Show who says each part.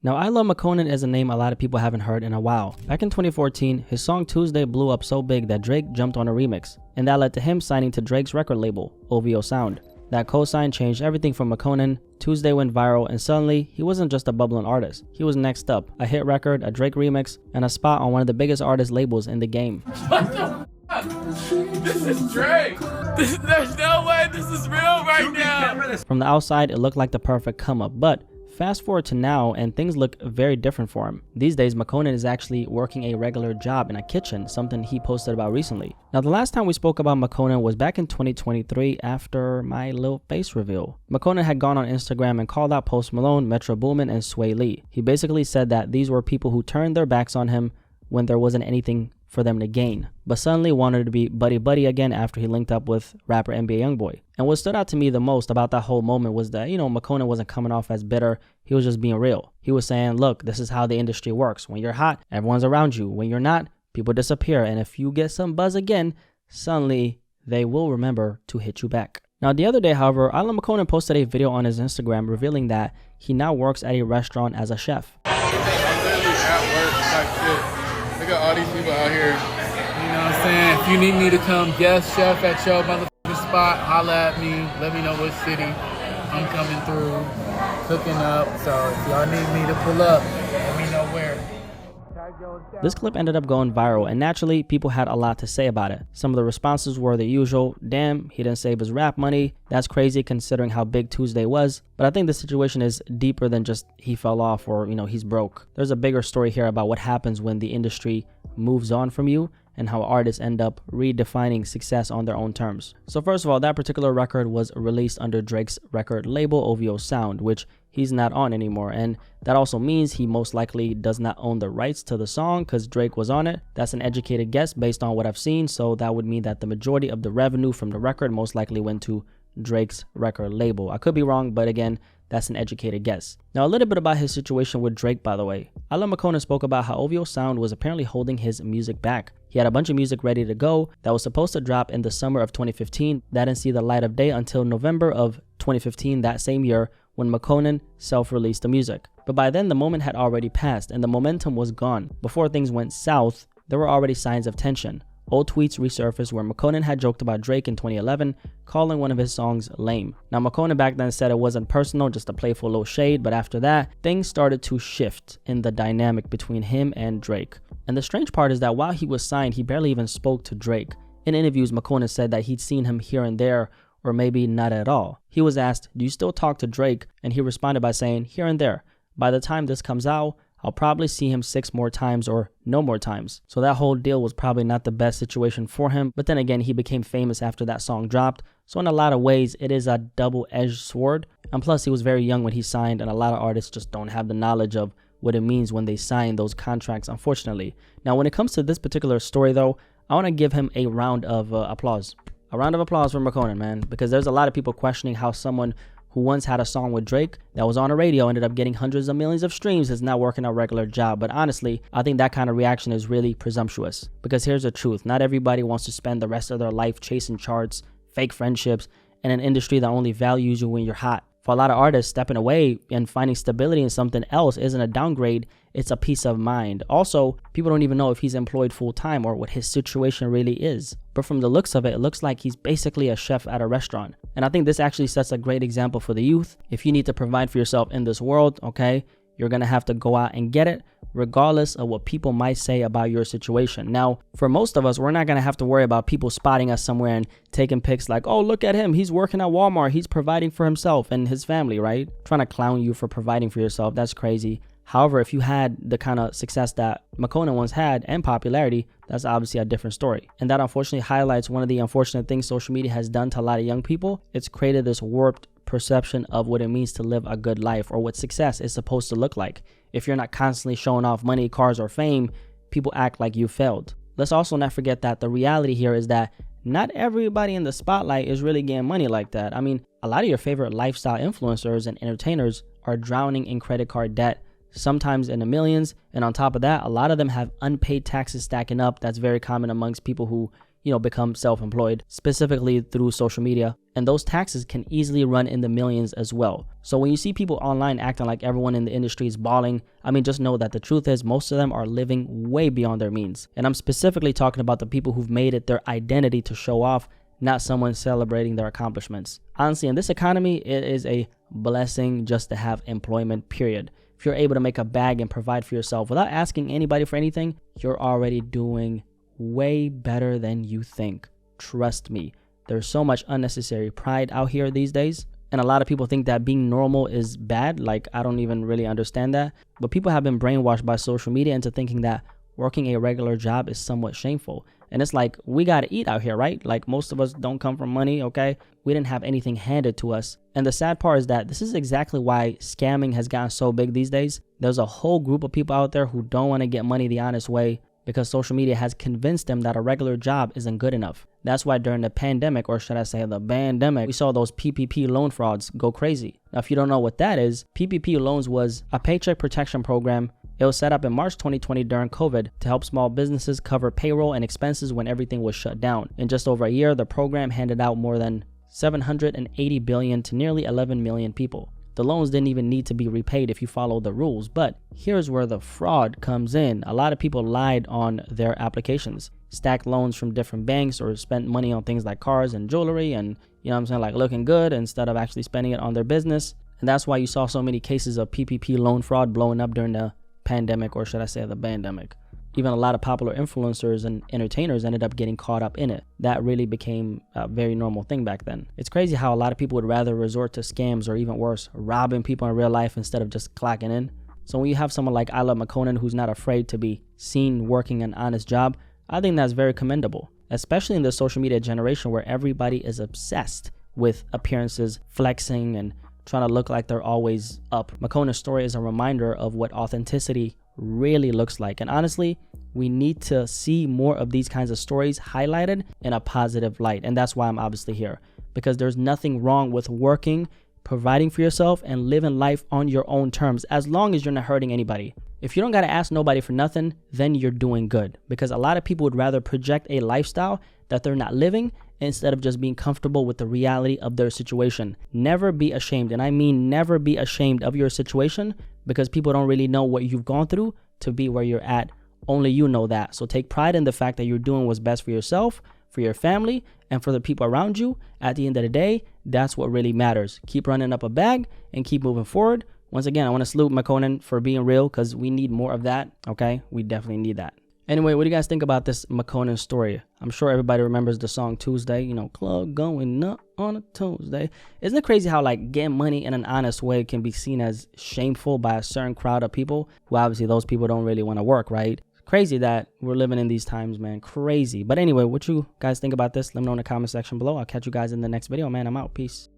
Speaker 1: Now, iLoveMakonnen is a name a lot of people haven't heard in a while. Back in 2014, his song Tuesday blew up so big that Drake jumped on a remix, and that led to him signing to Drake's record label, OVO Sound. That co-sign changed everything for Makonnen. Tuesday went viral, and suddenly, he wasn't just a bubbling artist. He was next up, a hit record, a Drake remix, and a spot on one of the biggest artist labels in the game.
Speaker 2: What the fuck? This is Drake! There's no way this is real right now!
Speaker 1: From the outside, it looked like the perfect come-up, but fast forward to now, and things look very different for him. These days, Makonnen is actually working a regular job in a kitchen, something he posted about recently. Now, the last time we spoke about Makonnen was back in 2023 after my little face reveal. Makonnen had gone on Instagram and called out Post Malone, Metro Boomin, and Sway Lee. He basically said that these were people who turned their backs on him when there wasn't anything for them to gain, but suddenly wanted to be buddy-buddy again after he linked up with rapper NBA Youngboy. And what stood out to me the most about that whole moment was that, Makonnen wasn't coming off as bitter, he was just being real. He was saying, look, this is how the industry works. When you're hot, everyone's around you. When you're not, people disappear. And if you get some buzz again, suddenly they will remember to hit you back. Now, the other day, however, iLoveMakonnen posted a video on his Instagram revealing that he now works at a restaurant as a chef.
Speaker 2: I'm literally at work type shit. Look at all these people out here. You know what I'm saying? If you need me to come guest chef at your motherfucking spot, holla at me. Let me know what city I'm coming through, cooking up. So if y'all need me to pull up, let me know where.
Speaker 1: This clip ended up going viral, and naturally, people had a lot to say about it. Some of the responses were the usual, damn, he didn't save his rap money. That's crazy considering how big Tuesday was. But I think the situation is deeper than just he fell off or, he's broke. There's a bigger story here about what happens when the industry moves on from you and how artists end up redefining success on their own terms. So first of all, that particular record was released under Drake's record label, OVO Sound, which he's not on anymore, and that also means he most likely does not own the rights to the song because Drake was on it. That's an educated guess based on what I've seen, so that would mean that the majority of the revenue from the record most likely went to Drake's record label. I could be wrong, but again, that's an educated guess. Now, a little bit about his situation with Drake, by the way. iLoveMakonnen spoke about how OVO Sound was apparently holding his music back. He had a bunch of music ready to go that was supposed to drop in the summer of 2015. That didn't see the light of day until November of 2015, that same year, when Makonnen self-released the music. But by then, the moment had already passed and the momentum was gone. Before things went south, there were already signs of tension. Old tweets resurfaced where Makonnen had joked about Drake in 2011, calling one of his songs lame. Now, Makonnen back then said it wasn't personal, just a playful little shade, but after that, things started to shift in the dynamic between him and Drake. And the strange part is that while he was signed, he barely even spoke to Drake. In interviews, Makonnen said that he'd seen him here and there, or maybe not at all. He was asked, do you still talk to Drake? And he responded by saying, here and there. By the time this comes out, I'll probably see him 6 more times or no more times. So that whole deal was probably not the best situation for him. But then again, he became famous after that song dropped. So in a lot of ways, it is a double-edged sword. And plus, he was very young when he signed, and a lot of artists just don't have the knowledge of what it means when they sign those contracts, unfortunately. Now, when it comes to this particular story, though, I want to give him a round of applause. A round of applause for Makonnen, man, because there's a lot of people questioning how someone who once had a song with Drake that was on a radio, ended up getting hundreds of millions of streams, is now working a regular job. But honestly, I think that kind of reaction is really presumptuous. Because here's the truth, not everybody wants to spend the rest of their life chasing charts, fake friendships, in an industry that only values you when you're hot. For a lot of artists, stepping away and finding stability in something else isn't a downgrade, it's a peace of mind. Also, people don't even know if he's employed full-time or what his situation really is. But from the looks of it, it looks like he's basically a chef at a restaurant. And I think this actually sets a great example for the youth. If you need to provide for yourself in this world, okay, you're going to have to go out and get it, regardless of what people might say about your situation. Now, for most of us, we're not going to have to worry about people spotting us somewhere and taking pics like, oh, look at him, he's working at Walmart, he's providing for himself and his family, right? Trying to clown you for providing for yourself, that's crazy. However, if you had the kind of success that Makonnen once had and popularity, that's obviously a different story. And that unfortunately highlights one of the unfortunate things social media has done to a lot of young people. It's created this warped perception of what it means to live a good life or what success is supposed to look like. If you're not constantly showing off money, cars, or fame, people act like you failed. Let's also not forget that the reality here is that not everybody in the spotlight is really getting money like that. I mean, a lot of your favorite lifestyle influencers and entertainers are drowning in credit card debt, sometimes in the millions, and on top of that, a lot of them have unpaid taxes stacking up. That's very common amongst people who, become self-employed, specifically through social media. And those taxes can easily run in the millions as well. So when you see people online acting like everyone in the industry is balling, I mean, just know that the truth is most of them are living way beyond their means. And I'm specifically talking about the people who've made it their identity to show off, not someone celebrating their accomplishments. Honestly, in this economy, it is a blessing just to have employment, period. If you're able to make a bag and provide for yourself without asking anybody for anything, you're already doing way better than you think. Trust me. There's so much unnecessary pride out here these days. And a lot of people think that being normal is bad. Like, I don't even really understand that. But people have been brainwashed by social media into thinking that working a regular job is somewhat shameful. And it's like, we got to eat out here, right? Like, most of us don't come from money, okay? We didn't have anything handed to us. And the sad part is that this is exactly why scamming has gotten so big these days. There's a whole group of people out there who don't want to get money the honest way because social media has convinced them that a regular job isn't good enough. That's why during the pandemic, or should I say the bandemic, we saw those PPP loan frauds go crazy. Now, if you don't know what that is, PPP loans was a paycheck protection program. It was set up in March 2020 during COVID to help small businesses cover payroll and expenses when everything was shut down. In just over a year, the program handed out more than $780 billion to nearly 11 million people. The loans didn't even need to be repaid if you follow the rules, but here's where the fraud comes in. A lot of people lied on their applications, stacked loans from different banks, or spent money on things like cars and jewelry and, like looking good instead of actually spending it on their business. And that's why you saw so many cases of PPP loan fraud blowing up during the pandemic, or should I say the bandemic. Even a lot of popular influencers and entertainers ended up getting caught up in it. That really became a very normal thing back then. It's crazy how a lot of people would rather resort to scams, or even worse, robbing people in real life instead of just clocking in. So when you have someone like iLoveMakonnen who's not afraid to be seen working an honest job, I think that's very commendable, especially in the social media generation where everybody is obsessed with appearances, flexing, and trying to look like they're always up. Makonnen's story is a reminder of what authenticity really looks like. And honestly, we need to see more of these kinds of stories highlighted in a positive light. And that's why I'm obviously here, because there's nothing wrong with working, providing for yourself, and living life on your own terms, as long as you're not hurting anybody. If you don't got to ask nobody for nothing, then you're doing good, because a lot of people would rather project a lifestyle that they're not living instead of just being comfortable with the reality of their situation. Never be ashamed, and I mean never be ashamed of your situation, because people don't really know what you've gone through to be where you're at. Only you know that. So take pride in the fact that you're doing what's best for yourself, for your family, and for the people around you. At the end of the day, that's what really matters. Keep running up a bag and keep moving forward. Once again, I want to salute Makonnen for being real, because we need more of that, okay? We definitely need that. Anyway, what do you guys think about this Makonnen story? I'm sure everybody remembers the song Tuesday, club going up on a Tuesday. Isn't it crazy how getting money in an honest way can be seen as shameful by a certain crowd of people who obviously those people don't really want to work, right? Crazy that we're living in these times, man. Crazy. But anyway, what you guys think about this? Let me know in the comment section below. I'll catch you guys in the next video, man. I'm out. Peace.